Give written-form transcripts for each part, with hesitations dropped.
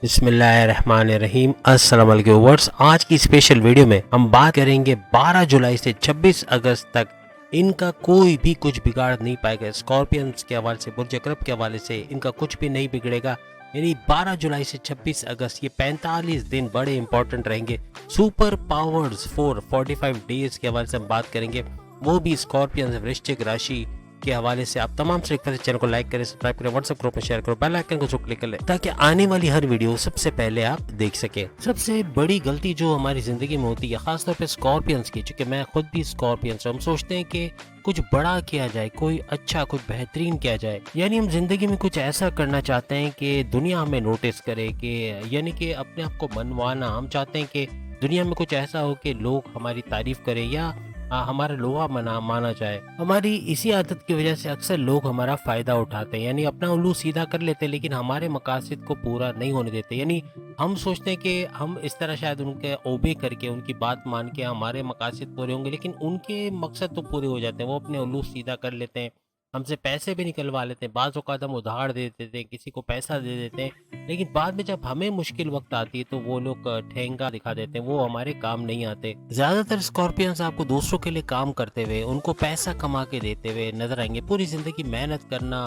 बिस्मिल्लाहिर्रहमानिर्रहीम। अस्सलाम वालेकुम व्यूअर्स। आज की स्पेशल वीडियो में हम बात करेंगे 12 जुलाई से 26 अगस्त तक इनका कोई भी कुछ बिगाड़ नहीं पाएगा। स्कॉर्पियंस के हवाले से, बुर्ज अकरब के हवाले से इनका कुछ भी नहीं बिगड़ेगा। यानी 12 जुलाई से 26 अगस्त ये 45 दिन बड़े इंपॉर्टेंट रहेंगे। सुपर पावर्स फॉर 45 डेज के हवाले से हम बात करेंगे, वो भी स्कॉर्पियंस वृश्चिक राशि के हवाले से। आप तमाम से रिक्वेस्ट, चैनल को लाइक करें, सब्सक्राइब करें, व्हाट्सएप ग्रुप में शेयर करो, बेल आइकन को क्लिक कर ले ताकि आने वाली हर वीडियो सबसे पहले आप देख सके। सबसे बड़ी गलती जो हमारी जिंदगी में होती है, खासतौर पे स्कॉर्पियंस की, चूंकि मैं खुद भी स्कॉर्पियंस हूँ, हम सोचते हैं कि कुछ बड़ा किया जाए, कोई अच्छा, कुछ बेहतरीन किया जाए। यानी हम जिंदगी में कुछ ऐसा करना चाहते हैं कि दुनिया हमें नोटिस करे, कि यानी कि अपने आप को मनवाना। हम चाहते हैं कि दुनिया में कुछ ऐसा हो कि लोग हमारी तारीफ करें या हमारा लोहा माना जाए। हमारी इसी आदत की वजह से अक्सर लोग हमारा फायदा उठाते हैं, यानी अपना उल्लू सीधा कर लेते हैं, लेकिन हमारे मकासद को पूरा नहीं होने देते। यानी हम सोचते हैं कि हम इस तरह शायद उनके ओबे करके, उनकी बात मान के हमारे मकासद पूरे होंगे, लेकिन उनके मकसद तो पूरे हो जाते हैं। वो अपने उल्लू सीधा कर लेते हैं, हमसे पैसे भी निकलवा लेते हैं, बाज़ औक़ात हम उधार दे देते हैं, किसी को पैसा दे देते हैं, लेकिन बाद में जब हमें मुश्किल वक्त आती है तो वो लोग ठेंगा दिखा देते हैं, वो हमारे काम नहीं आते। ज़्यादातर स्कॉर्पियंस आपको दूसरों के लिए काम करते हुए, उनको पैसा कमा के देते हुए नजर आएंगे। पूरी ज़िंदगी मेहनत करना,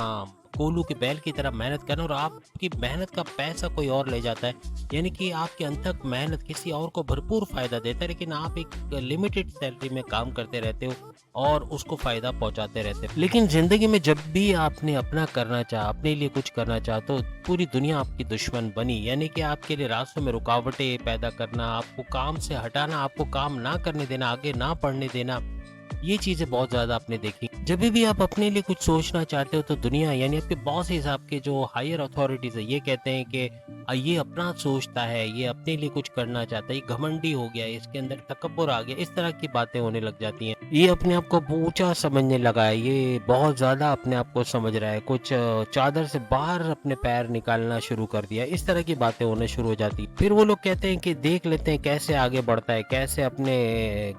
कोल्हू के बैल की तरह मेहनत करना, और आपकी मेहनत का पैसा कोई और ले जाता है। यानी कि आपकी अनथक मेहनत किसी और को भरपूर फायदा देता है, लेकिन आप एक लिमिटेड सैलरी में काम करते रहते हो और उसको फायदा पहुंचाते रहते हो। लेकिन जिंदगी में जब भी आपने अपना करना चाहा, अपने लिए कुछ करना चाहा, तो पूरी दुनिया आपकी दुश्मन बनी। यानी कि आपके लिए रास्तों में रुकावटें पैदा करना, आपको काम से हटाना, आपको काम ना करने देना, आगे ना बढ़ने देना, ये चीजें बहुत ज्यादा आपने देखी। जब भी आप अपने लिए कुछ सोचना चाहते हो तो दुनिया, यानी आपके बॉस हिसाब के जो हायर अथॉरिटीज है, ये कहते हैं कि ये अपना सोचता है, ये अपने लिए कुछ करना चाहता है, ये घमंडी हो गया, इसके अंदर तकब्बुर आ गया, इस तरह की बातें होने लग जाती हैं। ये अपने आप को ऊंचा समझने लगा है, ये बहुत ज्यादा अपने आप को समझ रहा है, कुछ चादर से बाहर अपने पैर निकालना शुरू कर दिया, इस तरह की बातें होने शुरू हो जाती। फिर वो लोग कहते हैं कि देख लेते हैं कैसे आगे बढ़ता है, कैसे अपने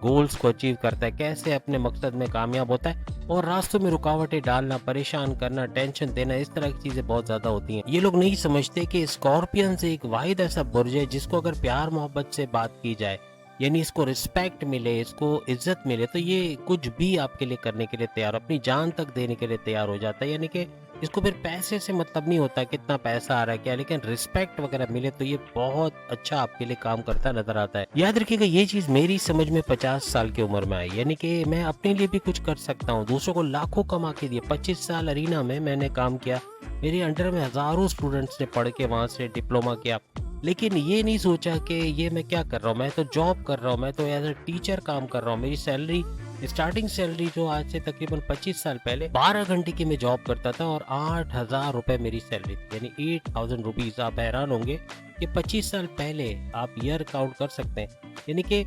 गोल्स को अचीव करता है, कैसे अपने मकसद में कामयाब होता है, और रास्तों में रुकावटें डालना, परेशान करना, टेंशन देना, इस तरह की चीजें बहुत ज्यादा होती हैं। ये लोग नहीं समझते कि स्कॉर्पियन से एक वाहिद ऐसा बुर्ज है जिसको अगर प्यार मोहब्बत से बात की जाए, यानी इसको रिस्पेक्ट मिले, इसको इज्जत मिले, तो ये कुछ भी आपके लिए करने के लिए तैयार, अपनी जान तक देने के लिए तैयार हो जाता है। यानी कि इसको फिर पैसे से मतलब नहीं होता कितना पैसा आ रहा है क्या, लेकिन रिस्पेक्ट वगैरह मिले तो ये बहुत अच्छा आपके लिए काम करता नजर आता है। याद रखिएगा, ये चीज मेरी समझ में 50 साल की उम्र में आई, यानी कि मैं अपने लिए भी कुछ कर सकता हूँ, दूसरों को लाखों कमा के दिए। 25 साल अरीना में मैंने काम किया, मेरे अंडर में हजारों स्टूडेंट्स ने पढ़ के वहां से डिप्लोमा किया, लेकिन ये नहीं सोचा कि ये मैं क्या कर रहा हूँ, मैं तो जॉब कर रहा हूँ, मैं तो एज ए टीचर काम कर रहा हूँ। मेरी सैलरी, स्टार्टिंग सैलरी जो आज से तकरीबन 25 साल पहले 12 घंटे की मैं जॉब करता था और 8,000 रुपए मेरी सैलरी थी, यानी 8,000 रुपीज। आप हैरान होंगे कि 25 साल पहले आप ईयर काउंट कर सकते हैं, यानी कि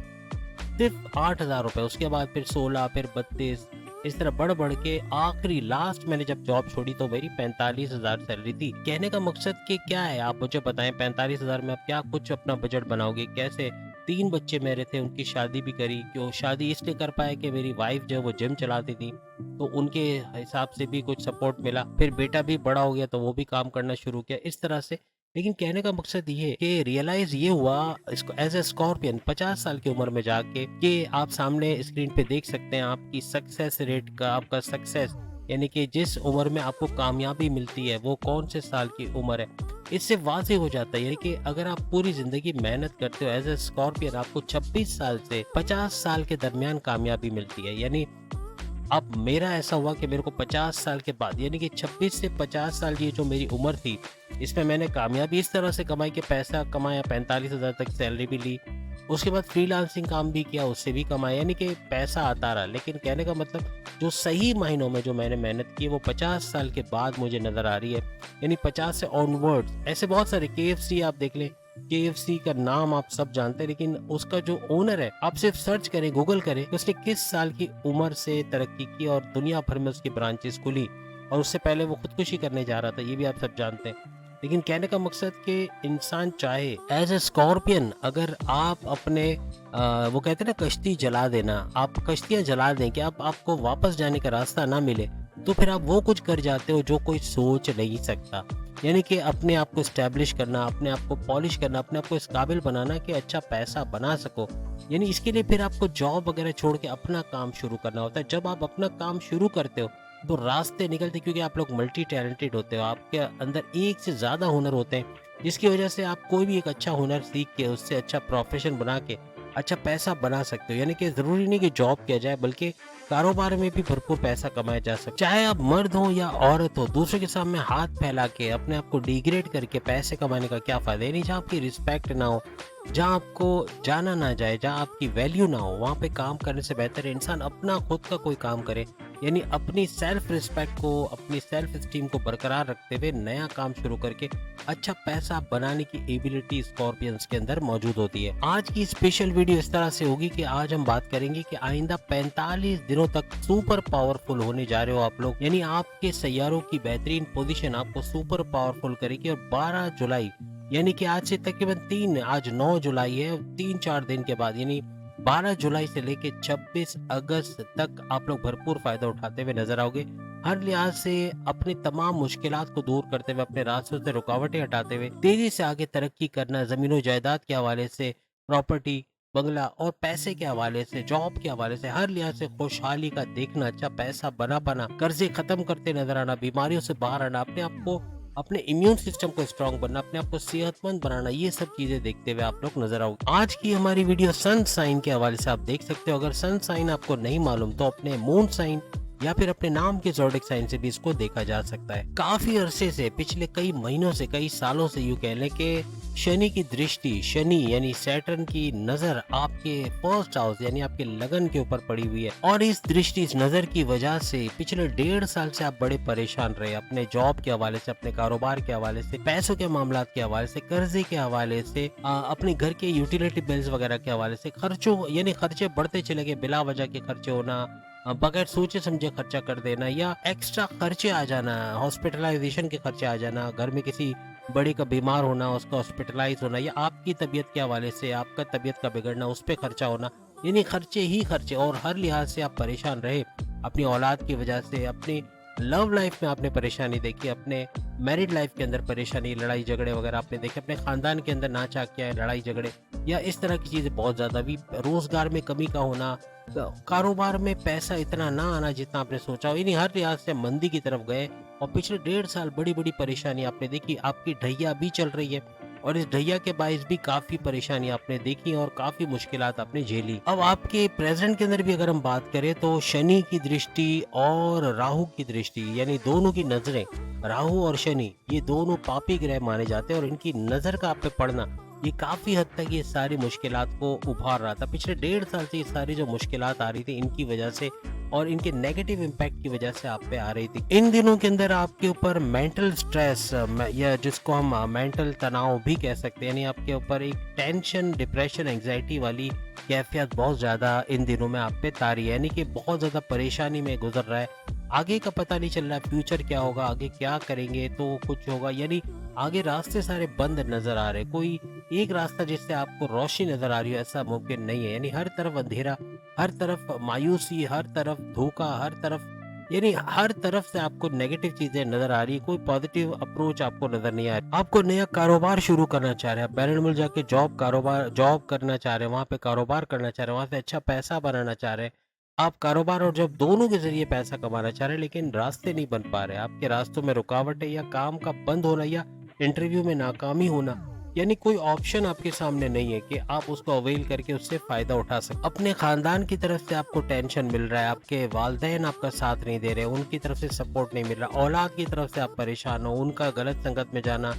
सिर्फ 8,000 रुपए, उसके बाद फिर 16, फिर 32, इस तरह बढ़ बढ़ के आखिरी लास्ट मैंने जब जॉब छोड़ी तो मेरी 45,000 सैलरी थी। कहने का मकसद कि क्या है, आप मुझे बताएं, 45,000 में आप क्या कुछ अपना बजट बनाओगे, कैसे। 3 बच्चे मेरे थे, उनकी शादी भी करी, क्यों शादी इसलिए कर पाए कि मेरी वाइफ जो है वो जिम चलाती थी, तो उनके हिसाब से भी कुछ सपोर्ट मिला। फिर बेटा भी बड़ा हो गया तो वो भी काम करना शुरू किया, इस तरह से। लेकिन कहने का मकसद ये है कि रियलाइज ये हुआ एज ए स्कॉर्पियन 50 साल की उम्र में जाके, कि आप सामने स्क्रीन पे देख सकते हैं आपकी सक्सेस रेट का, आपका सक्सेस, यानी कि जिस उम्र में आपको कामयाबी मिलती है वो कौन से साल की उम्र है, इससे वाज़ेह हो जाता है। यानी कि अगर आप पूरी जिंदगी मेहनत करते हो एज ए स्कॉर्पियन, आपको 26 साल से 50 साल के दरमियान कामयाबी मिलती है। यानी अब मेरा ऐसा हुआ कि मेरे को 50 साल के बाद, यानी कि 26 से 50 साल की जो मेरी उम्र थी, इसमें मैंने कामयाबी इस तरह से कमाई कि पैसा कमाया, 45,000 तक सैलरी भी ली, उसके बाद फ्रीलांसिंग काम भी किया, उससे भी कमाया, यानी कि पैसा आता रहा। लेकिन कहने का मतलब, जो सही मायनों में जो मैंने मेहनत की वो 50 साल के बाद मुझे नज़र आ रही है, यानी 50 से ऑनवर्ड्स। ऐसे बहुत सारे, KFC आप देख लें, KFC का नाम आप सब जानते हैं, लेकिन उसका जो ओनर है, आप सिर्फ सर्च करें, गूगल करें कि उसने किस साल की उम्र से तरक्की की और दुनिया भर में उसकी ब्रांचेस खुली, और उससे पहले वो खुदकुशी करने जा रहा था, ये भी आप सब जानते हैं। लेकिन कहने का मकसद कि इंसान चाहे एज ए स्कॉर्पियन, अगर आप अपने वो कहते हैं ना, कश्ती जला देना, आप कश्तियां जला दें कि आपको वापस जाने का रास्ता ना मिले, तो फिर आप वो कुछ कर जाते हो जो कोई सोच नहीं सकता। यानी कि अपने आप को स्टैब्लिश करना, अपने आप को पॉलिश करना, अपने आप को इस काबिल बनाना कि अच्छा पैसा बना सको। यानी इसके लिए फिर आपको जॉब वगैरह छोड़ के अपना काम शुरू करना होता है। जब आप अपना काम शुरू करते हो तो रास्ते निकलते, क्योंकि आप लोग मल्टी टैलेंटेड होते हो, आपके अंदर एक से ज़्यादा हुनर होते हैं, जिसकी वजह से आप कोई भी एक अच्छा हुनर सीख के उससे अच्छा प्रोफेशन बना के अच्छा पैसा बना सकते हो। यानी कि ज़रूरी नहीं कि जॉब किया जाए, बल्कि कारोबार में भी भरपूर पैसा कमाया जा सकता है। चाहे आप मर्द हो या औरत हो, दूसरे के सामने हाथ फैला के अपने आप को डिग्रेड करके पैसे कमाने का क्या फ़ायदा। यानी जहाँ आपकी रिस्पेक्ट ना हो, जहाँ आपको जाना ना जाए, जहाँ आपकी वैल्यू ना हो, वहाँ पे काम करने से बेहतर है इंसान अपना खुद का कोई काम करे। यानी अपनी सेल्फ रिस्पेक्ट को, अपनी सेल्फ स्टीम को बरकरार रखते हुए नया काम शुरू करके अच्छा पैसा बनाने की एबिलिटी स्कॉर्पियंस के अंदर मौजूद होती है। आज की स्पेशल वीडियो इस तरह से होगी कि आज हम बात करेंगे कि आइंदा 45 दिनों तक सुपर पावरफुल होने जा रहे हो आप लोग। यानी आपके सैयारों की बेहतरीन पोजीशन आपको सुपर पावरफुल करेगी। और 12 जुलाई यानी कि आज से तकरीबन आज 9 जुलाई है, 3-4 दिन के बाद यानी 12 जुलाई से लेके 26 अगस्त तक आप लोग भरपूर फायदा उठाते हुए नजर आओगे। हर लिहाज से अपनी तमाम मुश्किलात को दूर करते हुए, अपने रास्तों से रुकावटें हटाते हुए तेजी से आगे तरक्की करना, जमीनों जायदाद के हवाले से, प्रॉपर्टी, बंगला और पैसे के हवाले से, जॉब के हवाले से, हर लिहाज से खुशहाली का देखना, अच्छा पैसा बना पाना, कर्जे खत्म करते नजर आना, बीमारियों से बाहर आना, अपने आप को, अपने इम्यून सिस्टम को स्ट्रांग बनना, अपने आप को सेहतमंद बनाना, ये सब चीजें देखते हुए आप लोग नजर आओगे। आज की हमारी वीडियो सन साइन के हवाले से आप देख सकते हो। अगर सन साइन आपको नहीं मालूम तो अपने मून साइन या फिर अपने नाम के ज़ोडिक साइन से भी इसको देखा जा सकता है। काफी अरसे से, पिछले कई महीनों से, कई सालों से यूं कह लें कि शनि की दृष्टि, शनि यानी सैटर्न की नजर आपके फर्स्ट हाउस यानी आपके लगन के ऊपर पड़ी हुई है। और इस दृष्टि, इस नजर की वजह से पिछले 1.5 साल से आप बड़े परेशान रहे, अपने जॉब के हवाले से, अपने कारोबार के हवाले से, पैसों के मामला के हवाले से, कर्जे के हवाले से, अपने घर के यूटिलिटी बिल्स वगैरह के हवाले से, खर्चों यानी खर्चे बढ़ते चले गए, बिला वजह के खर्चे होना, बगैर सोचे समझे खर्चा कर देना, या एक्स्ट्रा खर्चे आ जाना, हॉस्पिटलाइजेशन के खर्चे आ जाना, घर में किसी बड़े का बीमार होना, उसका हॉस्पिटलाइज होना, या आपकी तबीयत के हवाले से आपका तबीयत का बिगड़ना, उस पर खर्चा होना, यानी खर्चे ही खर्चे। और हर लिहाज से आप परेशान रहे अपनी औलाद की वजह से, अपनी लव लाइफ में आपने परेशानी देखी, अपने मैरिड लाइफ के अंदर परेशानी, लड़ाई झगड़े वगैरह आपने देखे, अपने खानदान के अंदर ना चाह किया है लड़ाई झगड़े या इस तरह की चीजें बहुत ज्यादा भी, रोजगार में कमी का होना, कारोबार में पैसा इतना ना आना जितना आपने सोचा हो, यानी हर लिहाज से मंदी की तरफ गए। और पिछले 1.5 साल बड़ी बड़ी परेशानी आपने देखी, आपकी ढैया भी चल रही है और इस ढैया के बायस भी काफी परेशानी आपने देखी और काफी मुश्किलात आपने झेली। अब आपके प्रेजेंट के अंदर भी अगर हम बात करें तो शनि की दृष्टि और राहु की दृष्टि, यानी दोनों की नजरें, राहु और शनि ये दोनों पापी ग्रह माने जाते हैं, और इनकी नजर का आप पे पड़ना ये काफी हद तक ये सारी मुश्किलात को उभार रहा था। पिछले 1.5 साल से ये सारी जो मुश्किलात आ रही थी इनकी वजह से और इनके नेगेटिव इम्पैक्ट की वजह से आप पे आ रही थी। इन दिनों के अंदर आपके ऊपर मेंटल स्ट्रेस या जिसको हम मेंटल तनाव भी कह सकते हैं, यानी आपके ऊपर एक टेंशन, डिप्रेशन, एंग्जाइटी वाली कैफियत बहुत ज्यादा इन दिनों में आप पे तारी है, यानी कि बहुत ज्यादा परेशानी में गुजर रहा है। आगे का पता नहीं चल रहा है, फ्यूचर क्या होगा, आगे क्या करेंगे तो कुछ होगा, यानी आगे रास्ते सारे बंद नजर आ रहे, कोई एक रास्ता जिससे आपको रोशनी नजर आ रही है ऐसा मुमकिन नहीं है। यानी हर तरफ अंधेरा, हर तरफ मायूसी, हर तरफ धोखा, हर तरफ, यानी हर तरफ से आपको नेगेटिव चीजें नजर आ रही है, कोई पॉजिटिव अप्रोच आपको नजर नहीं आ रही। आपको नया कारोबार शुरू करना चाह रहे हैं, बैरन मिल जाके जॉब करना चाह रहे हैं, वहाँ पे कारोबार करना चाह रहे हैं, वहाँ से अच्छा पैसा बनाना चाह रहे हैं। आप कारोबार और जब दोनों के जरिए पैसा कमाना चाह रहे हैं, लेकिन रास्ते नहीं बन पा रहे, आपके रास्तों में रुकावट है, या काम का बंद होना, या इंटरव्यू में नाकामी होना, यानी कोई ऑप्शन आपके सामने नहीं है कि आप उसको अवेल करके उससे फायदा उठा सके। अपने खानदान की तरफ से आपको टेंशन मिल रहा है, आपके वालिदैन आपका साथ नहीं दे रहे, उनकी तरफ से सपोर्ट नहीं मिल रहा, औलाद की तरफ से आप परेशान हो, उनका गलत संगत में जाना,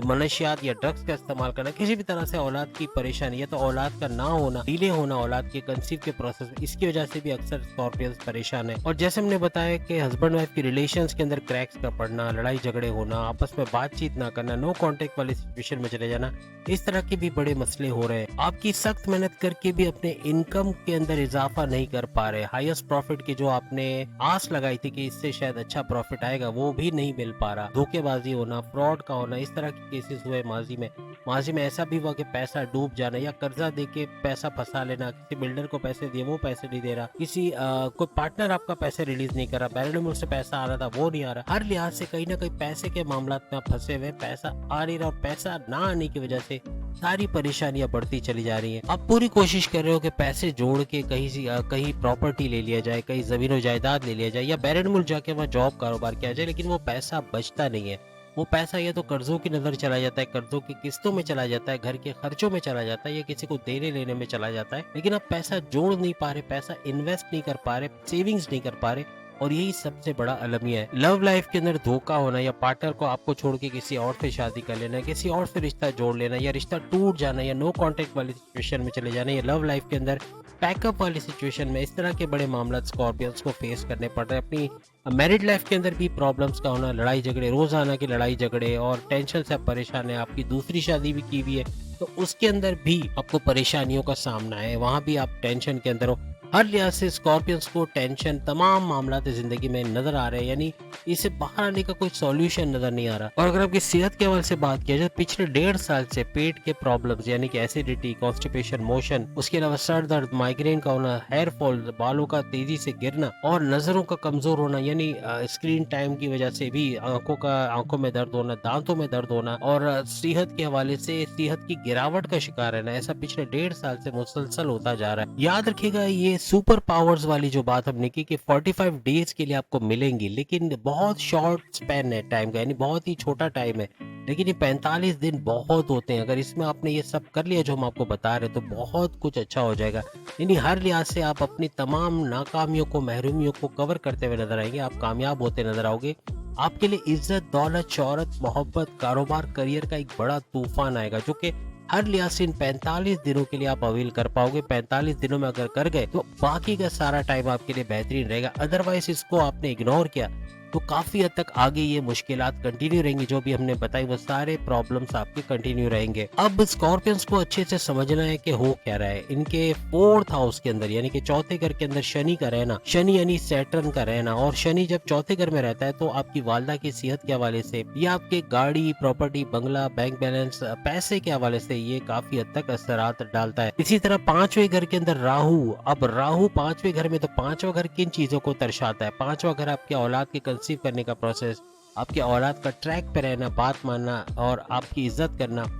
मनशियात या ड्रग्स का इस्तेमाल करना, किसी भी तरह से औलाद की परेशानी, या तो औलाद का ना होना, डिले होना औलाद के कंसीव के प्रोसेस में, इसकी वजह से भी अक्सर स्कॉर्पियंस परेशान है। और जैसे हमने बताया कि हस्बैंड वाइफ की रिलेशंस के अंदर क्रैक्स का पड़ना, लड़ाई झगड़े होना, आपस में बातचीत ना करना, नो कांटेक्ट वाली सिचुएशन में चले जाना, इस तरह के भी बड़े मसले हो रहे हैं। आपकी सख्त मेहनत करके भी अपने इनकम के अंदर इजाफा नहीं कर पा रहे, हाईएस्ट प्रॉफिट की जो आपने आस लगाई थी कि इससे शायद अच्छा प्रॉफिट आएगा वो भी नहीं मिल पा रहा, धोखेबाजी होना, फ्रॉड का होना, इस तरह केसेस हुए माजी में ऐसा भी हुआ कि पैसा डूब जाना या कर्जा दे के पैसा फंसा लेना, किसी बिल्डर को पैसे दिए वो पैसे नहीं दे रहा, किसी कोई पार्टनर आपका पैसे रिलीज नहीं कर रहा, बैरल से पैसा आ रहा था वो नहीं आ रहा। हर लिहाज से कहीं ना कहीं पैसे के मामला में आप फंसे हुए, पैसा आ नहीं रहा और पैसा ना आने की वजह से सारी परेशानियां बढ़ती चली जा रही हैं। आप पूरी कोशिश कर रहे हो कि पैसे जोड़ के कहीं प्रॉपर्टी ले लिया जाए, कहीं जमीन जायदाद ले लिया जाए या बैरन मुल्क जाके वहाँ जॉब कारोबार किया जाए, लेकिन वो पैसा बचता नहीं है। वो पैसा या तो कर्जों की नजर चला जाता है, कर्जों की किस्तों में चला जाता है, घर के खर्चों में चला जाता है या किसी को देने लेने में चला जाता है, लेकिन आप पैसा जोड़ नहीं पा रहे, पैसा इन्वेस्ट नहीं कर पा रहे, सेविंग्स नहीं कर पा रहे। और यही सबसे बड़ा अलमिया है। लव लाइफ के अंदर धोखा होना या पार्टनर को आपको छोड़ के किसी और से शादी कर लेना, किसी और से रिश्ता जोड़ लेना या रिश्ता टूट जाना या नो कांटेक्ट वाली सिचुएशन में चले जाना या लव लाइफ के अंदर पैकअप वाली सिचुएशन में, इस तरह के बड़े मामला स्कॉर्पियंस को फेस करने पड़ रहे हैं। अपनी मैरिड लाइफ के अंदर भी प्रॉब्लम्स का होना, लड़ाई झगड़े, रोजाना की लड़ाई झगड़े और टेंशन से आप परेशान है। आपकी दूसरी शादी भी की हुई है तो उसके अंदर भी आपको परेशानियों का सामना है, वहां भी आप टेंशन के अंदर हो। हर लिहाज से स्कॉर्पियंस को टेंशन तमाम मामला जिंदगी में नजर आ रहे हैं, यानी इससे बाहर आने का कोई सॉल्यूशन नजर नहीं आ रहा। और अगर आपकी सेहत के हवाले से बात किया जाए, पिछले 1.5 साल से पेट के प्रॉब्लम्स यानी कि एसिडिटी, कॉन्स्टिपेशन, मोशन, उसके अलावा सर दर्द, माइग्रेन का होना, हेयर फॉल, बालों का तेजी से गिरना और नजरों का कमजोर होना, यानी स्क्रीन टाइम की वजह से भी आंखों में दर्द होना, दांतों में दर्द होना और सेहत के हवाले से सेहत की गिरावट का शिकार रहना, ऐसा पिछले 1.5 साल से मुसलसल होता जा रहा है। याद रखिएगा, ये सुपर पावर्स वाली जो बात हमने की कि 45 डेज के लिए आपको मिलेंगी, लेकिन बहुत शॉर्ट स्पैन है टाइम का, यानी बहुत ही छोटा टाइम है, लेकिन ये 45 दिन बहुत होते हैं। अगर इसमें आपने ये सब कर लिया जो हम आपको बता रहे तो बहुत कुछ अच्छा हो जाएगा। यानी हर लिहाज से आप अपनी तमाम नाकामियों को, महरूमियों को कवर करते हुए नजर आएंगे, आप कामयाब होते नजर आओगे। आपके लिए इज्जत, दौलत, शोहरत, मोहब्बत, कारोबार, करियर का एक बड़ा तूफान आएगा जो कि हर लिहाज से इन 45 दिनों के लिए आप अवील कर पाओगे। 45 दिनों में अगर कर गए तो बाकी का सारा टाइम आपके लिए बेहतरीन रहेगा। अदरवाइज इसको आपने इग्नोर किया तो काफी हद तक आगे ये मुश्किलात कंटिन्यू रहेंगी। जो भी हमने बताई वो सारे प्रॉब्लम्स आपके कंटिन्यू रहेंगे। अब स्कॉर्पियंस को अच्छे से समझना है कि हो क्या रहा है। इनके 4th हाउस के अंदर यानी कि चौथे घर के अंदर शनि का रहना, शनि यानी सैटर्न का रहना, और शनि जब चौथे घर में रहता है तो आपकी वालदा की सेहत के हवाले से या आपके गाड़ी, प्रॉपर्टी, बंगला, बैंक बैलेंस, पैसे के हवाले से ये काफी हद तक असरात डालता है। इसी तरह 5वें घर के अंदर राहु, अब राहु 5वें घर में, तो 5वां घर किन चीजों को दर्शाता है? 5वां घर आपके औलाद के कंसीव करने का प्रोसेस, आपके औलाद का ट्रैक पे रहना, बात मानना और आपकी इज्जत करना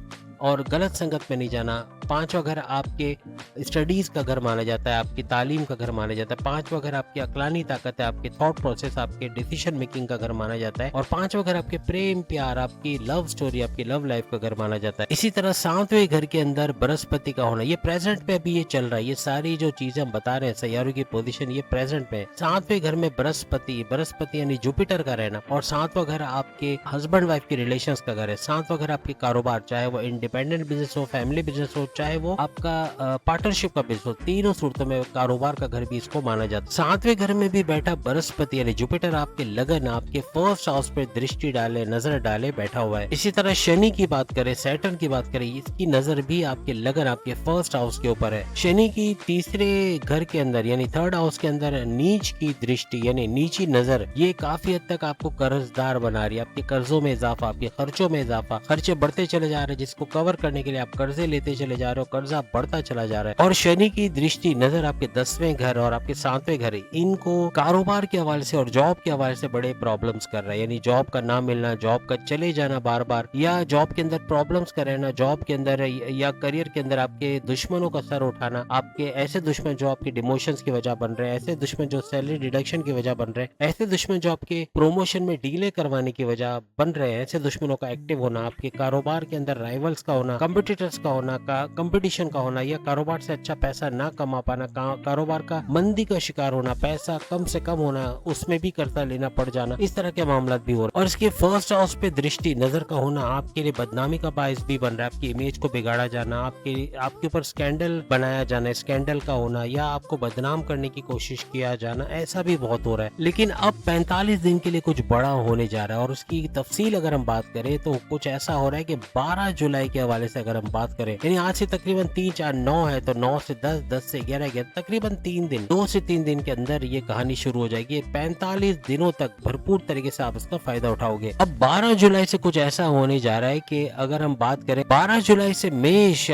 और गलत संगत में नहीं जाना। 5वां घर आपके स्टडीज का घर माना जाता है, आपकी तालीम का घर माना जाता है। 5वां घर आपकी अक्लानी ताकत है, आपके थॉट प्रोसेस, आपके डिसीजन मेकिंग का घर माना जाता है। और 5वां घर आपके प्रेम, प्यार, आपकी लव स्टोरी, आपकी लव लाइफ का घर माना जाता है। इसी तरह 7वें घर के अंदर बृहस्पति का होना, ये प्रेजेंट पे अभी ये चल रहा है। ये सारी जो चीजें हम बता रहे हैं सैयारों की पोजीशन, ये प्रेजेंट पे है। 7वें घर में बृहस्पति यानी जुपिटर का रहना, और 7वां घर आपके हस्बैंड वाइफ के रिलेशन का घर है। 7वां घर आपके कारोबार, चाहे वो इंडिपेंडेंट बिजनेस हो, फैमिली बिजनेस हो, चाहे वो आपका पार्टनरशिप का बिजनेस हो, तीनों सूरतों में कारोबार का घर भी इसको माना जाता है। 7वें घर में भी बैठा बृहस्पति यानी जुपिटर आपके लगन, आपके 1st हाउस पे दृष्टि डाले, नजर डाले बैठा हुआ है। इसी तरह शनि की बात करें, सैटर्न की बात करें, इसकी नजर भी आपके लगन, आपके 1st हाउस के ऊपर है। शनि की 3रे घर के अंदर यानी 3rd हाउस के अंदर नीच की दृष्टि यानी नीची नजर, ये काफी हद तक आपको कर्जदार बना रही है। आपके कर्जों में इजाफा, आपके खर्चों में इजाफा, खर्चे बढ़ते चले जा रहे हैं, जिसको कवर करने के लिए आप कर्जे लेते चले जा रहे हो, कर्जा बढ़ता चला जा रहा है। और शनि की दृष्टि नजर आपके 10वें घर और आपके 7वें घर, इनको कारोबार के हवाले से और जॉब के हवाले से बड़े प्रॉब्लम्स कर रहा है। यानी जॉब का ना मिलना, जॉब का चले जाना बार बार, या जॉब के अंदर प्रॉब्लम्स का रहना, जॉब के अंदर या करियर के अंदर आपके दुश्मनों का सर उठाना, आपके ऐसे दुश्मन जो आपके डिमोशंस की वजह बन रहे हैं, ऐसे दुश्मन जो सैलरी डिडक्शन की वजह बन रहे हैं, ऐसे दुश्मन जो आपके प्रमोशन में डीले करवाने की वजह बन रहे हैं, ऐसे दुश्मनों का एक्टिव होना, आपके कारोबार के अंदर राइवल्स का होना, कॉम्पिटिटर्स का होना, कंपटीशन का होना, या कारोबार से अच्छा पैसा ना कमा पाना, कारोबार का मंदी का शिकार होना, पैसा कम से कम होना, उसमें भी कर्जा लेना पड़ जाना, इस तरह के मामला भी हो रहे हैं। और इसके 1st हाउस पे दृष्टि नजर का होना आपके लिए बदनामी का बायस भी बन रहा है। आपकी इमेज को बिगाड़ा जाना, आपके ऊपर स्कैंडल बनाया जाना, स्कैंडल का होना, या आपको बदनाम करने की कोशिश किया जाना, ऐसा भी बहुत हो रहा है। लेकिन अब 45 दिन के लिए कुछ बड़ा होने जा रहा है, और उसकी तफसील अगर हम बात करें तो कुछ ऐसा हो रहा है कि 12 जुलाई के हवाले से अगर हम बात करें, यानी आज से तकरीबन 3 4 9 है तो 9 से 10, 10 से 11, 11 तकरीबन 3 दिन, 2 से 3 दिन के अंदर ये कहानी शुरू हो जाएगी। 45 दिनों तक भरपूर तरीके से आप इसका फायदा उठाओगे। अब 12 जुलाई से कुछ ऐसा होने जा रहा है कि अगर हम बात करें 12 जुलाई से मेष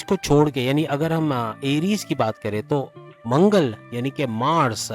को छोड़ के, यानी अगर हम एरीज की बात करें तो मंगल यानी कि मार्स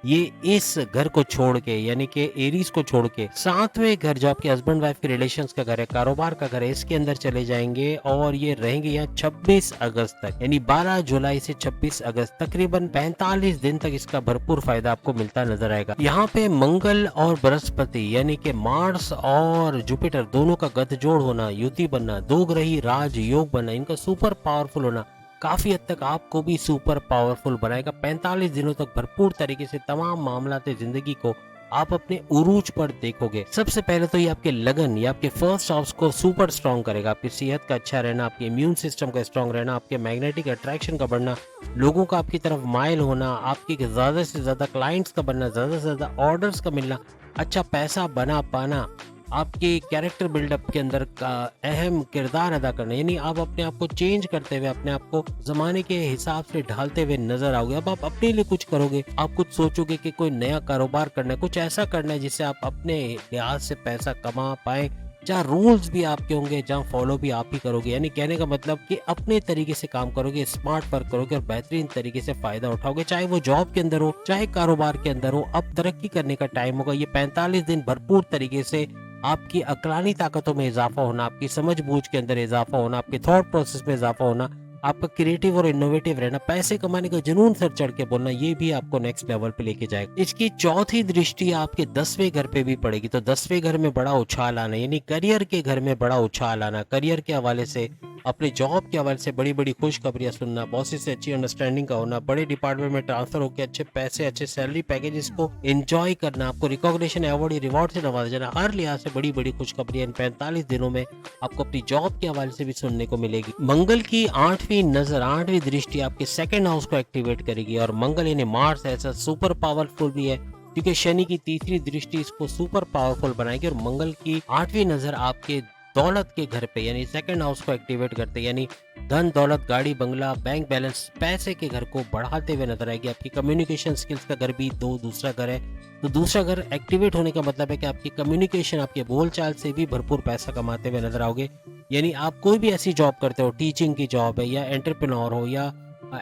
ये इस घर को छोड़ के, यानी कि एरीज को छोड़ के 7वें घर जो आपके हस्बैंड वाइफ के रिलेशंस का घर है, कारोबार का घर है, इसके अंदर चले जाएंगे और ये रहेंगे यहाँ 26 अगस्त तक। यानी 12 जुलाई से 26 अगस्त तकरीबन 45 दिन तक इसका भरपूर फायदा आपको मिलता नजर आएगा। यहाँ पे मंगल और बृहस्पति यानी कि मार्स और जुपिटर दोनों का गठजोड़ होना, युति बनना, दो ग्रही राज योग बनना, इनका सुपर पावरफुल होना काफी हद तक आपको भी सुपर पावरफुल बनाएगा। 45 दिनों तक भरपूर तरीके से तमाम मामलाते जिंदगी को आप अपने उरूज पर देखोगे। सबसे पहले तो ये आपके लगन या आपके फर्स्ट हाउस को सुपर स्ट्रॉन्ग करेगा। आपकी सेहत का अच्छा रहना, आपके इम्यून सिस्टम का स्ट्रॉन्ग रहना, आपके मैग्नेटिक अट्रैक्शन का बढ़ना, लोगों का आपकी तरफ माइल होना, आपके ज्यादा से ज्यादा क्लाइंट्स का बनना, ज्यादा से ज्यादा ऑर्डर्स का मिलना, अच्छा पैसा बना पाना, आपके कैरेक्टर बिल्डअप के अंदर का अहम किरदार अदा करना, यानी आप अपने आप को चेंज करते हुए, अपने आप को जमाने के हिसाब से ढालते हुए नजर आओगे। अब आप अपने लिए कुछ करोगे, आप कुछ सोचोगे कि कोई नया कारोबार करना है, कुछ ऐसा करना है जिससे आप अपने लिहाज से पैसा कमा पाए, जहाँ रूल्स भी आपके होंगे, जहाँ फॉलो भी आप ही करोगे। यानी कहने का मतलब कि अपने तरीके से काम करोगे, स्मार्ट वर्क करोगे और बेहतरीन तरीके से फायदा उठाओगे, चाहे वो जॉब के अंदर हो, चाहे कारोबार के अंदर हो। अब तरक्की करने का टाइम होगा। ये 45 दिन भरपूर तरीके से आपकी अक्लानी ताकतों में इजाफा होना, आपकी समझबूझ के अंदर इजाफा होना, आपके थॉट प्रोसेस में इजाफा होना, आपका क्रिएटिव और इनोवेटिव रहना, पैसे कमाने का जुनून सर चढ़ के बोलना, ये भी आपको नेक्स्ट लेवल पे लेके जाएगा। इसकी चौथी दृष्टि आपके 10वें घर पे भी पड़ेगी, तो 10वें घर में बड़ा उछाल आना, यानी करियर के घर में बड़ा उछाल आना, करियर के हवाले से, अपने जॉब के हवाले से बड़ी बड़ी खुशखबरियां सुनना, बॉसेस से अच्छी अंडरस्टैंडिंग का होना, बड़े डिपार्टमेंट में ट्रांसफर होकर अच्छे पैसे, अच्छे सैलरी पैकेजेस को एंजॉय करना, आपको रिकॉग्निशन, अवार्ड, रिवॉर्ड से नवाजा जाना, हर लिहाज से बड़ी बड़ी खुशखबरियां इन 45 दिनों में आपको अपनी जॉब के हवाले से भी सुनने को मिलेगी। मंगल की 8वीं नजर, 8वीं दृष्टि आपके सेकंड हाउस को एक्टिवेट करेगी और मंगल यानी मार्स ऐसा सुपर पावरफुल भी है क्योंकि शनि की तीसरी दृष्टि इसको सुपर पावरफुल बनाएगी और मंगल की 8वीं नजर आपके दौलत के घर पे यानी सेकंड हाउस को एक्टिवेट करते, यानी धन दौलत, गाड़ी बंगला, बैंक बैलेंस, पैसे के घर को बढ़ाते हुए नजर आएगी। आपकी कम्युनिकेशन स्किल्स का घर भी दूसरा घर है, तो दूसरा घर एक्टिवेट होने का मतलब है कि आपकी कम्युनिकेशन, आपके बोलचाल से भी भरपूर पैसा कमाते हुए नजर आओगे। यानी आप कोई भी ऐसी जॉब करते हो, टीचिंग की जॉब है या एंटरप्रेन्योर हो या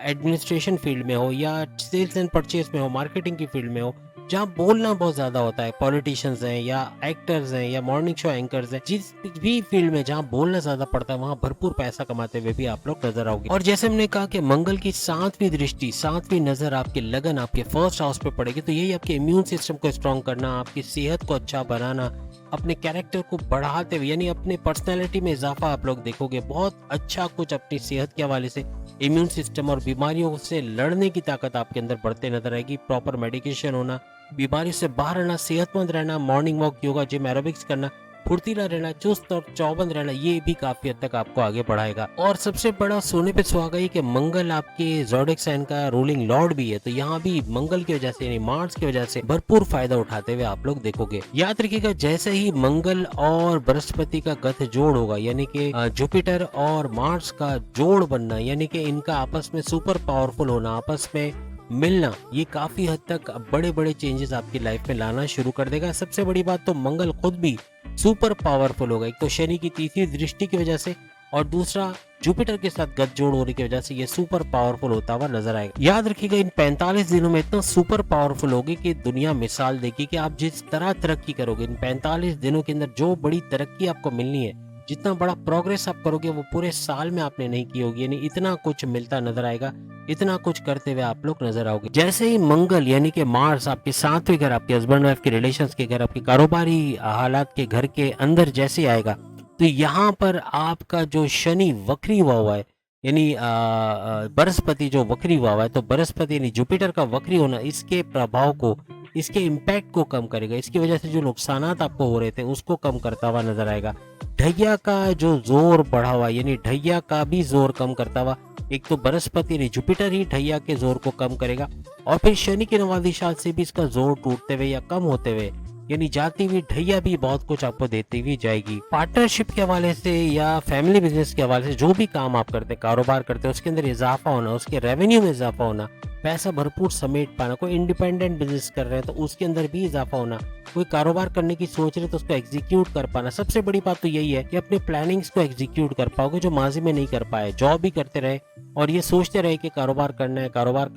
एडमिनिस्ट्रेशन फील्ड में हो या सेल्स एंड परचेज में हो, मार्केटिंग की फील्ड में हो, जहाँ बोलना बहुत ज्यादा होता है, पॉलिटिशियंस हैं या एक्टर्स हैं या मॉर्निंग शो एंकर्स हैं, जिस भी फील्ड में जहाँ बोलना ज्यादा पड़ता है वहाँ भरपूर पैसा कमाते हुए भी आप लोग नजर आओगे। और जैसे हमने कहा कि मंगल की 7वीं दृष्टि, 7वीं नजर आपके लगन, आपके फर्स्ट हाउस पे पड़ेगी, तो यही आपके इम्यून सिस्टम को स्ट्रॉन्ग करना, आपकी सेहत को अच्छा बनाना, अपने कैरेक्टर को बढ़ाते हुए, यानी अपने पर्सनैलिटी में इजाफा आप लोग देखोगे। बहुत अच्छा कुछ अपनी सेहत के हवाले से, इम्यून सिस्टम और बीमारियों से लड़ने की ताकत आपके अंदर बढ़ते नजर आएगी। प्रॉपर मेडिकेशन होना, बीमारी से बाहर रहना, सेहतमंद रहना, morning walk, yoga, gym, aerobics करना, फुर्तीला रहना, चुस्त और चौबंद रहना, ये भी काफी हद तक आपको आगे बढ़ाएगा। और सबसे बड़ा सोने पे सुहागा ये कि मंगल आपके ज़ोडिएक साइन का रूलिंग लॉर्ड भी है, तो यहाँ भी मंगल की वजह से यानी मार्स की वजह से भरपूर फायदा उठाते हुए आप लोग देखोगे। याद रखिएगा, जैसे ही मंगल और बृहस्पति का गठजोड़ होगा, यानी कि जुपिटर और मार्स का जोड़ बनना, यानी कि इनका आपस में सुपर पावरफुल होना, आपस में मिलना, ये काफी हद तक बड़े बड़े चेंजेस आपकी लाइफ में लाना शुरू कर देगा। सबसे बड़ी बात तो मंगल खुद भी सुपर पावरफुल होगा, एक तो शनि की तीसरी दृष्टि की वजह से और दूसरा जुपिटर के साथ गठजोड़ होने की वजह से ये सुपर पावरफुल होता हुआ नजर आएगा। याद रखिएगा, इन 45 दिनों में इतना सुपर पावरफुल होगी कि दुनिया मिसाल देगी कि आप जिस तरह तरक्की करोगे इन 45 दिनों के अंदर, जो बड़ी तरक्की आपको मिलनी है, जितना बड़ा प्रोग्रेस आप करोगे वो पूरे साल में आपने नहीं की होगी, यानी इतना कुछ मिलता नजर आएगा, इतना कुछ करते हुए आप लोग नजर आओगे। जैसे ही मंगल यानी कि मार्स आपके 7वें घर, आपके हस्बैंड वाइफ के रिलेशंस के घर, आपके कारोबारी हालात के घर के अंदर जैसे आएगा, तो यहाँ पर आपका जो शनि वक्री हुआ है, यानी बृहस्पति जो वक्री हुआ है, तो बृहस्पति यानी जुपिटर का वक्री होना इसके प्रभाव को, इसके इम्पैक्ट को कम करेगा। इसकी वजह से जो नुकसानात आपको हो रहे थे उसको कम करता हुआ नजर आएगा। ढैया का जो जोर बढ़ा हुआ, यानी ढैया का भी जोर कम करता हुआ, एक तो बृहस्पति यानी जुपिटर ही ढैया के जोर को कम करेगा और फिर शनि की नवादिशात से भी इसका जोर टूटते हुए या कम होते हुए यानी जाती हुई ढैया भी बहुत कुछ आपको देती हुई जाएगी। पार्टनरशिप के हवाले से या फैमिली बिजनेस के हवाले से जो भी काम आप करते हैं, कारोबार करते हैं, उसके अंदर इजाफा होना, उसके रेवेन्यू में इजाफा होना, पैसा भरपूर समेट पाना। कोई इंडिपेंडेंट बिजनेस कर रहे हैं तो उसके अंदर भी इजाफा होना, कोई कारोबार करने की सोच रहे तो उसको एग्जीक्यूट कर पाना। सबसे बड़ी बात तो यही है कि अपने प्लानिंग्स को एग्जीक्यूट कर पाओगे जो माजी में नहीं कर पाए। जॉब भी करते रहे और ये सोचते रहे कि कारोबार करना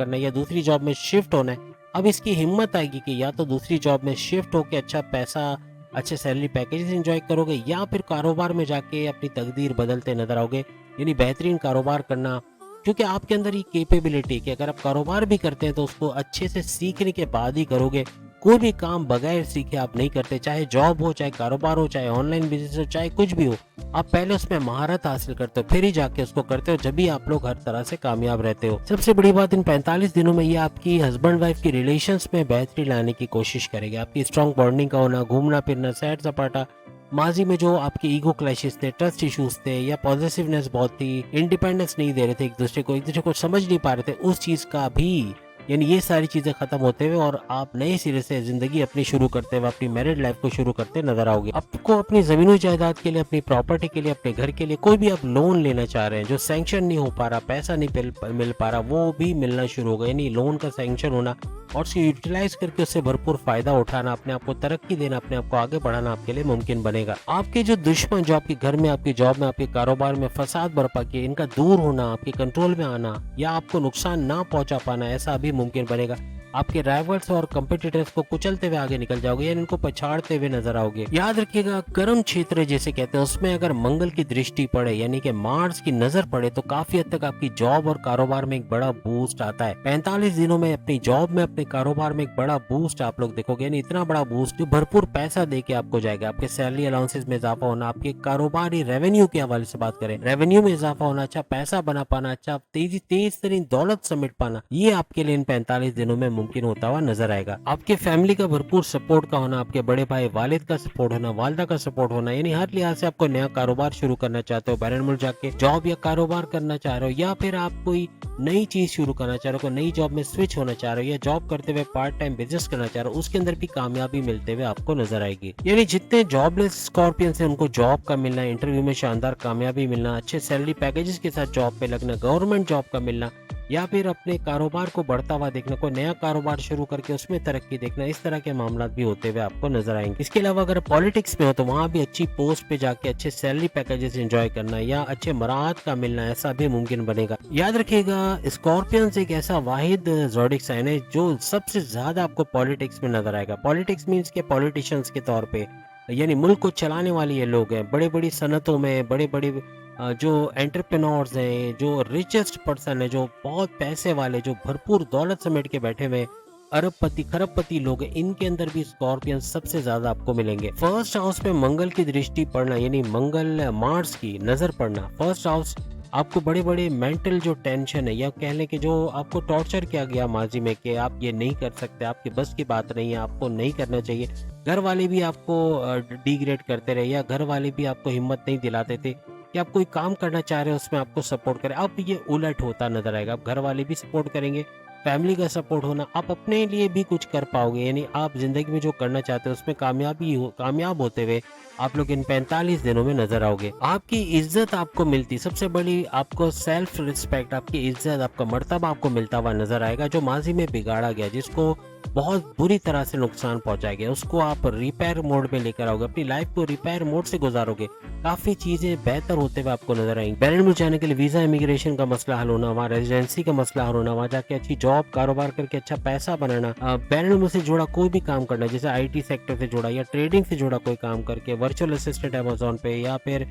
है या दूसरी जॉब में शिफ्ट होना है। अब इसकी हिम्मत आएगी कि या तो दूसरी जॉब में शिफ्ट होकर अच्छा पैसा, अच्छे सैलरी पैकेजेस एंजॉय करोगे, या फिर कारोबार में जाके अपनी तकदीर बदलते नजर आओगे, यानी बेहतरीन कारोबार करना। क्योंकि आपके अंदर ये कैपेबिलिटी कि अगर आप कारोबार भी करते हैं तो उसको अच्छे से सीखने के बाद ही करोगे। कोई भी काम बगैर सीखे आप नहीं करते, चाहे जॉब हो, चाहे कारोबार हो, चाहे ऑनलाइन बिजनेस हो, चाहे कुछ भी हो। आप पहले उसमें महारत हासिल करते हो, फिर ही जाके उसको करते हो, जब भी आप लोग हर तरह से कामयाब रहते हो। सबसे बड़ी बात, इन 45 दिनों में ये आपकी हस्बैंड वाइफ की रिलेशंस में बेहतरी लाने की कोशिश करेगी। आपकी स्ट्रॉन्ग बॉन्डिंग का होना, घूमना फिरना, सैर सपाटा, माजी में जो आपके ईगो क्लैशेस थे, ट्रस्ट इश्यूज थे या पॉजिटिवनेस बहुत थी, इंडिपेंडेंस नहीं दे रहे थे, एक दूसरे को समझ नहीं पा रहे थे, उस चीज का भी, यानी ये सारी चीजें खत्म होते हुए और आप नए सिरे से जिंदगी अपनी शुरू करते हुए, अपनी मैरिड लाइफ को शुरू करते नजर आओगे। आपको अपनी जमीनों जायदाद के लिए, अपनी प्रॉपर्टी के लिए, अपने घर के लिए कोई भी आप लोन लेना चाह रहे हैं जो सैंक्शन नहीं हो पा रहा, पैसा नहीं मिल पा रहा, वो भी मिलना शुरू होगा। यानी लोन का सैंक्शन होना और उसको यूटिलाइज करके उससे भरपूर फायदा उठाना, अपने आप को तरक्की देना, अपने आप को आगे बढ़ाना आपके लिए मुमकिन बनेगा। आपके जो दुश्मन, जो आपके घर में, आपकी जॉब में, आपके कारोबार में फसाद बरपा किए, इनका दूर होना, आपके कंट्रोल में आना या आपको नुकसान ना पहुंचा पाना, ऐसा भी मुमकिन बनेगा। आपके राइवल्स और कंपटीटर्स को कुचलते हुए आगे निकल जाओगे या इनको पछाड़ते हुए नजर आओगे। याद रखिएगा, कर्म क्षेत्र जैसे कहते हैं, उसमें अगर मंगल की दृष्टि पड़े यानी कि मार्स की नजर पड़े तो काफी हद तक आपकी जॉब और कारोबार में एक बड़ा बूस्ट आता है। 45 दिनों में अपनी जॉब में, अपने कारोबार में एक बड़ा बूस्ट आप लोग देखोगे, यानी इतना बड़ा बूस्ट जो भरपूर पैसा दे के आपको जाएगा। आपके सैलरी अलाउंसेस में इजाफा होना, आपके कारोबारी रेवेन्यू के हवाले से बात करें, रेवेन्यू में इजाफा होना, अच्छा पैसा बना पाना, अच्छा तेज तरीन दौलत समेट पाना, ये आपके लिए इन 45 दिनों में मुमकिन होता हुआ नजर आएगा। आपके फैमिली का भरपूर सपोर्ट का होना, आपके बड़े भाई वालिद का सपोर्ट होना, वालदा का सपोर्ट होना, यानी हर लिहाज से आपको नया कारोबार शुरू करना चाहते हो, बैरन मुल्क जाके जॉब या कारोबार करना चाह रहे हो, या फिर आप कोई नई चीज शुरू करना चाह रहे हो, नई जॉब में स्विच होना चाह रहे हो, या जॉब करते हुए पार्ट टाइम बिजनेस करना चाह रहे हो, उसके अंदर भी कामयाबी मिलते हुए आपको नजर आएगी। यानी जितने जॉबलेस स्कॉर्पियन है उनको जॉब का मिलना, इंटरव्यू में शानदार कामयाबी मिलना, अच्छे सैलरी पैकेजेस के साथ जॉब पे लगना, गवर्नमेंट जॉब का मिलना, या फिर अपने कारोबार को बढ़ता हुआ देखना, कोई नया कारोबार शुरू करके उसमें तरक्की देखना, इस तरह के मामला भी होते हुए आपको नजर आएंगे। इसके अलावा अगर पॉलिटिक्स में हो तो वहाँ भी अच्छी पोस्ट पे जाके अच्छे सैलरी पैकेजेस एंजॉय करना या अच्छे मराहत का मिलना, ऐसा भी मुमकिन बनेगा। याद रखिएगा, स्कॉर्पियंस एक ऐसा वाहिद ज़ोडिक साइन है जो सबसे ज्यादा आपको पॉलिटिक्स में नजर आएगा। पॉलिटिक्स मीन्स के पॉलिटिशियंस के तौर पे, यानी मुल्क को चलाने वाले ये लोग हैं, बड़े बड़ी सनतों में, बड़े बड़े जो एंटरप्रेन्योर्स हैं, जो रिचेस्ट पर्सन है, जो बहुत पैसे वाले, जो भरपूर दौलत समेट के बैठे हुए अरबपति खरबपति लोग हैं, इनके अंदर भी स्कॉर्पियन सबसे ज्यादा आपको मिलेंगे। फर्स्ट हाउस में मंगल की दृष्टि पड़ना, यानी मंगल मार्स की नजर पड़ना, फर्स्ट हाउस आपको बड़े बड़े मेंटल जो टेंशन है या कह लें कि जो आपको टॉर्चर किया गया माजी में कि आप ये नहीं कर सकते, आपके बस की बात नहीं है, आपको नहीं करना चाहिए, घर वाले भी आपको डिग्रेड करते रहे या घर वाले भी आपको हिम्मत नहीं दिलाते थे कि आप कोई काम करना चाह रहे हो उसमें आपको सपोर्ट करें। अब ये उलट होता नजर आएगा, अब घर वाले भी सपोर्ट करेंगे, फैमिली का सपोर्ट होना, आप अपने लिए भी कुछ कर पाओगे, यानी आप जिंदगी में जो करना चाहते हो उसमें कामयाब होते हुए आप लोग इन 45 दिनों में नजर आओगे। आपकी इज्जत आपको मिलती, सबसे बड़ी आपको सेल्फ रिस्पेक्ट, आपकी इज्जत, आपका मर्तबा आपको मिलता हुआ नजर आएगा। जो माजी में बिगाड़ा गया, जिसको बहुत बुरी तरह से नुकसान पहुंचाया गया, उसको आप रिपेयर मोड में लेकर आओगे, अपनी लाइफ को रिपेयर मोड से गुजारोगे, काफी चीजें बेहतर होते हुए आपको नजर आएंगी। बैरन मुल्क जाने के लिए वीजा, इमिग्रेशन का मसला हल होना, वहाँ रेजिडेंसी का मसला हल होना, वहाँ जाके अच्छी जॉब कारोबार करके अच्छा पैसा बनाना, बैरन मुल्क से जुड़ा कोई भी काम करना, जैसे IT सेक्टर से जुड़ा या ट्रेडिंग से जुड़ा कोई काम करके, वर्चुअल असिस्टेंट अमेज़न पे, या फिर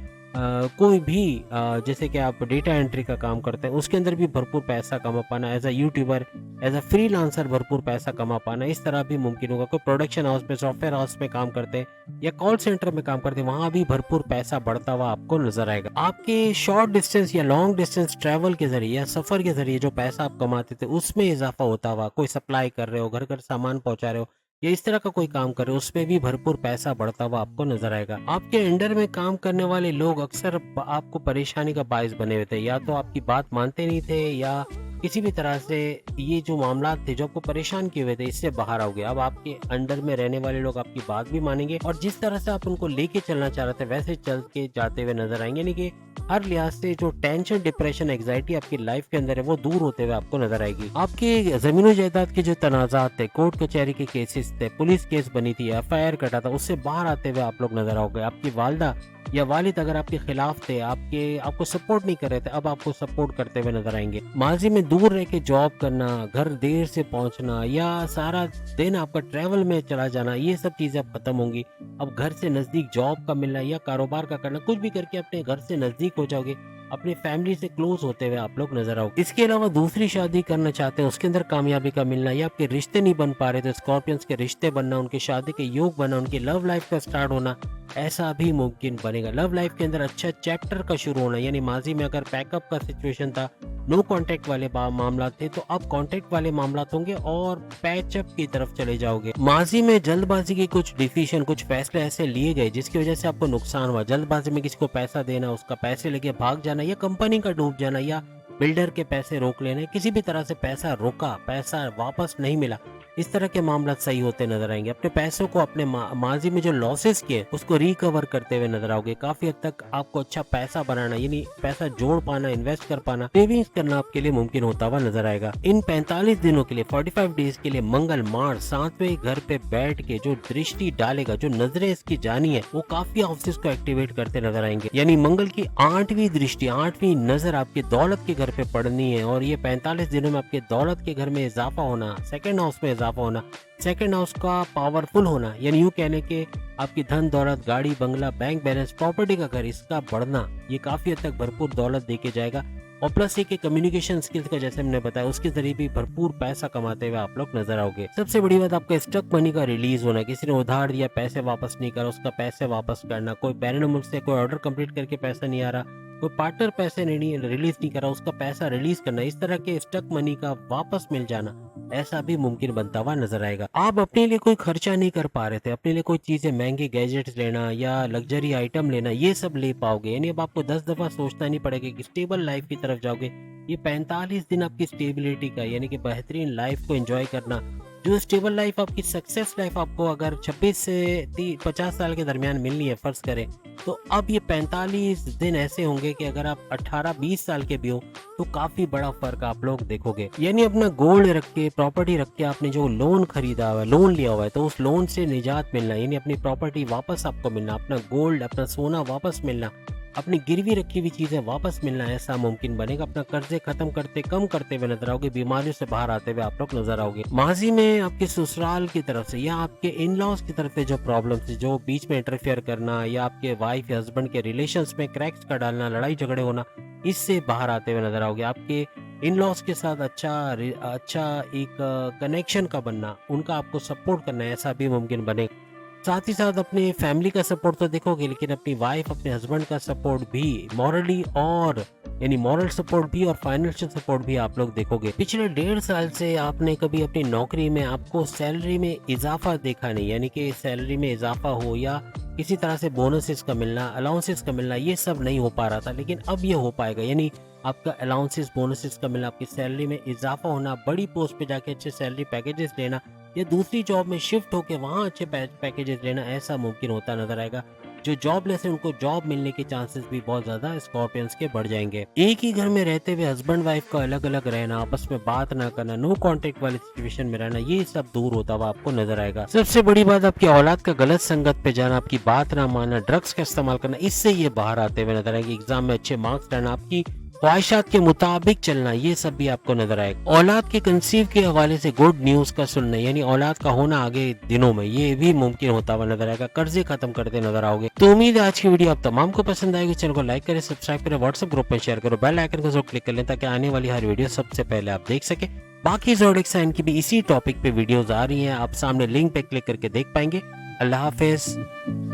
कोई भी जैसे कि आप डेटा एंट्री का काम करते हैं, उसके अंदर भी भरपूर पैसा कमा पाना, as a YouTuber, as a freelancer भरपूर पैसा कमा पाना, इस तरह भी मुमकिन होगा। कोई प्रोडक्शन हाउस में, सॉफ्टवेयर हाउस में काम करते हैं या कॉल सेंटर में काम करते हैं, वहां भी भरपूर पैसा बढ़ता हुआ आपको नजर आएगा। आपके शॉर्ट डिस्टेंस या लॉन्ग डिस्टेंस ट्रैवल के जरिए या सफर के जरिए जो पैसा आप कमाते थे उसमें इजाफा होता हुआ, कोई सप्लाई कर रहे हो, घर घर सामान पहुंचा रहे हो या इस तरह का कोई काम कर रहे हो, उसमें भी भरपूर पैसा बढ़ता हुआ आपको नजर आएगा। आपके अंडर में काम करने वाले लोग अक्सर आपको परेशानी का बायस बने हुए थे, या तो आपकी बात मानते नहीं थे या किसी भी तरह से ये जो मामला थे जो आपको परेशान किए हुए थे, इससे बाहर आओगे। अब आपके अंडर में रहने वाले लोग आपकी बात भी मानेंगे और जिस तरह से आप उनको लेके चलना चाह रहे थे वैसे चल के जाते हुए नजर आएंगे। यानी कि हर लिहाज से जो टेंशन, डिप्रेशन, एंग्जाइटी आपकी लाइफ के अंदर है वो दूर होते हुए आपको नजर आएगी। आपके जमीनों जायदाद के जो तनाजात थे, कोर्ट कचहरी के केसेस थे, पुलिस केस बनी थी, FIR कटा था, उससे बाहर आते हुए आप लोग नजर आओगे। आपकी वालदा या वालिद अगर आपके खिलाफ थे, आपको सपोर्ट नहीं कर रहे थे, अब आपको सपोर्ट करते हुए नजर आएंगे। माजी में दूर रह के जॉब करना, घर देर से पहुंचना या सारा दिन आपका ट्रैवल में चला जाना, ये सब चीजें अब खत्म होंगी। अब घर से नजदीक जॉब का मिलना या कारोबार का करना, कुछ भी करके अपने घर से नजदीक हो जाओगे, अपनी फैमिली से क्लोज होते हुए आप लोग नजर आओगे। इसके अलावा दूसरी शादी करना चाहते हैं, उसके अंदर कामयाबी का मिलना या आपके रिश्ते नहीं बन पा रहे थे, स्कॉर्पियंस के रिश्ते बनना, उनके शादी के योग बनना, उनकी लव लाइफ का स्टार्ट होना, ऐसा भी मुमकिन बनेगा। लव लाइफ के अंदर अच्छा चैप्टर का शुरू होना, यानी माजी में अगर पैकअप का सिचुएशन था, नो कांटेक्ट वाले मामला थे, तो अब कांटेक्ट वाले मामला होंगे और पैचअप की तरफ चले जाओगे। माजी में जल्दबाजी के कुछ डिसीजन, कुछ फैसले ऐसे लिए गए जिसकी वजह से आपको नुकसान हुआ। जल्दबाजी में किसी को पैसा देना, उसका पैसे लेके भाग जाना या कंपनी का डूब जाना या बिल्डर के पैसे रोक लेने, किसी भी तरह से पैसा रोका, पैसा वापस नहीं मिला, इस तरह के मामला सही होते नजर आएंगे। अपने पैसों को, अपने माजी में जो लॉसेस किए उसको रिकवर करते हुए नजर आओगे। काफी हद तक आपको अच्छा पैसा बनाना, यानी पैसा जोड़ पाना, इन्वेस्ट कर पाना, सेविंग्स करना आपके लिए मुमकिन होता हुआ नजर आएगा। इन 45 दिनों के लिए, 45 डेज के लिए मंगल मार्च 7वें घर पे बैठ के जो दृष्टि डालेगा, जो नजरें इसकी जानी है, वो काफी हाउसेस को एक्टिवेट करते नजर आएंगे। यानी मंगल की 8वीं दृष्टि, 8वीं नजर आपके दौलत के घर पे पड़नी है और ये 45 दिनों में आपके दौलत के घर में इजाफा होना, सेकंड हाउस में इजाफा होना, सेकंड हाउस का पावरफुल होना, यानी यूं कहने के आपकी धन दौलत, गाड़ी बंगला, बैंक बैलेंस, प्रॉपर्टी का घर, इसका बढ़ना, ये काफी हद तक भरपूर दौलत देके जाएगा। और प्लस एक कम्युनिकेशन स्किल्स का, जैसे हमने बताया, उसके जरिए भी भरपूर पैसा कमाते हुए आप लोग नजर आओगे। सबसे बड़ी बात आपका स्टक मनी का रिलीज होना, किसी ने उधार दिया, पैसे वापस नहीं करा, उसका पैसे वापस करना, कोई बैरन मुल्क से कोई ऑर्डर कंप्लीट करके पैसा नहीं आ रहा, कोई पार्टनर पैसे नहीं रिलीज नहीं करा, उसका पैसा रिलीज करना, इस तरह के स्टक मनी का वापस मिल जाना, ऐसा भी मुमकिन बनता हुआ नजर आएगा। आप अपने लिए कोई खर्चा नहीं कर पा रहे थे, अपने लिए कोई चीजें, महंगे गैजेट्स लेना या लग्जरी आइटम लेना, ये सब ले पाओगे। यानी अब आपको 10 दफा सोचना नहीं पड़ेगा कि स्टेबल लाइफ की तरफ जाओगे। ये 45 दिन आपकी स्टेबिलिटी का, यानी कि बेहतरीन लाइफ को एंजॉय करना, जो स्टेबल लाइफ, आपकी सक्सेस लाइफ आपको अगर 26 से 50 साल के दरमियान मिलनी है फर्ज करें, तो अब ये 45 दिन ऐसे होंगे कि अगर आप 18-20 साल के भी हो तो काफी बड़ा फर्क आप लोग देखोगे। यानी अपना गोल्ड रख के, प्रॉपर्टी रख के, आपने जो लोन खरीदा हुआ है, लोन लिया हुआ है, तो उस लोन से निजात मिलना, यानी अपनी प्रॉपर्टी वापस आपको मिलना, अपना गोल्ड, अपना सोना वापस मिलना, अपनी गिरवी रखी हुई चीजें वापस मिलना, ऐसा मुमकिन बनेगा। अपना कर्जे खत्म करते, कम करते हुए नजर आओगे, बीमारियों से बाहर आते हुए आप लोग नजर आओगे। माजी में आपके ससुराल की तरफ से या आपके इन लॉज की तरफ से जो प्रॉब्लम थी, जो बीच में इंटरफेयर करना या आपके वाइफ या हस्बैंड के रिलेशंस में क्रैक्स का डालना, लड़ाई झगड़े होना, इससे बाहर आते हुए नजर आओगे। आपके इन लॉज के साथ अच्छा एक कनेक्शन का बनना, उनका आपको सपोर्ट करना, ऐसा भी मुमकिन बनेगा। साथ ही साथ अपने फैमिली का सपोर्ट तो देखोगे, लेकिन अपनी वाइफ, अपने हस्बैंड का सपोर्ट भी, मॉरली और यानी मॉरल सपोर्ट भी और फाइनेंशियल सपोर्ट भी आप लोग देखोगे। पिछले 1.5 साल से आपने कभी अपनी नौकरी में आपको सैलरी में इजाफा देखा नहीं, यानी कि सैलरी में इजाफा हो या किसी तरह से बोनसेस का मिलना, अलाउंसेस का मिलना, ये सब नहीं हो पा रहा था, लेकिन अब ये हो पाएगा। यानी आपका अलाउंसेस, बोनसेस का मिलना, आपकी सैलरी में इजाफा होना, बड़ी पोस्ट पे जाके अच्छे सैलरी पैकेजेस लेना या दूसरी जॉब में शिफ्ट होके वहाँ अच्छे पैकेजेस लेना, ऐसा मुमकिन होता नजर आएगा। जो जॉबलेस है उनको जॉब मिलने के चांसेस भी बहुत ज्यादा स्कॉर्पियंस के बढ़ जाएंगे। एक ही घर में रहते हुए हस्बैंड वाइफ का अलग अलग रहना, आपस में बात ना करना, नो कांटेक्ट वाली सिचुएशन में रहना, ये सब दूर होता हुआ आपको नजर आएगा। सबसे बड़ी बात, आपकी औलाद का गलत संगत पे जाना, आपकी बात ना मानना, ड्रग्स का इस्तेमाल करना, इससे ये बाहर आते हुए नजर आएगी। एग्जाम में अच्छे मार्क्स लाना, आपकी ख्वाहिशात के मुताबिक चलना, ये सब भी आपको नजर आएगा। औलाद के कंसीव के हवाले से गुड न्यूज का सुनना, यानी औलाद का होना आगे दिनों में, ये भी मुमकिन होता हुआ नजर आएगा। कर्जे खत्म करते नजर आओगे। तो उम्मीद है आज की वीडियो आप तमाम को पसंद आएगी। चैनल को लाइक करें, सब्सक्राइब करें, व्हाट्सएप ग्रुप में शेयर करो, बेल आइकन को जरूर क्लिक कर लें ताकि आने वाली हर वीडियो सबसे पहले आप देख सके। बाकी ज़ोडिएक साइन की भी इसी टॉपिक पे वीडियोज आ रही है, आप सामने लिंक पे क्लिक करके देख पाएंगे। अल्लाह हाफिज।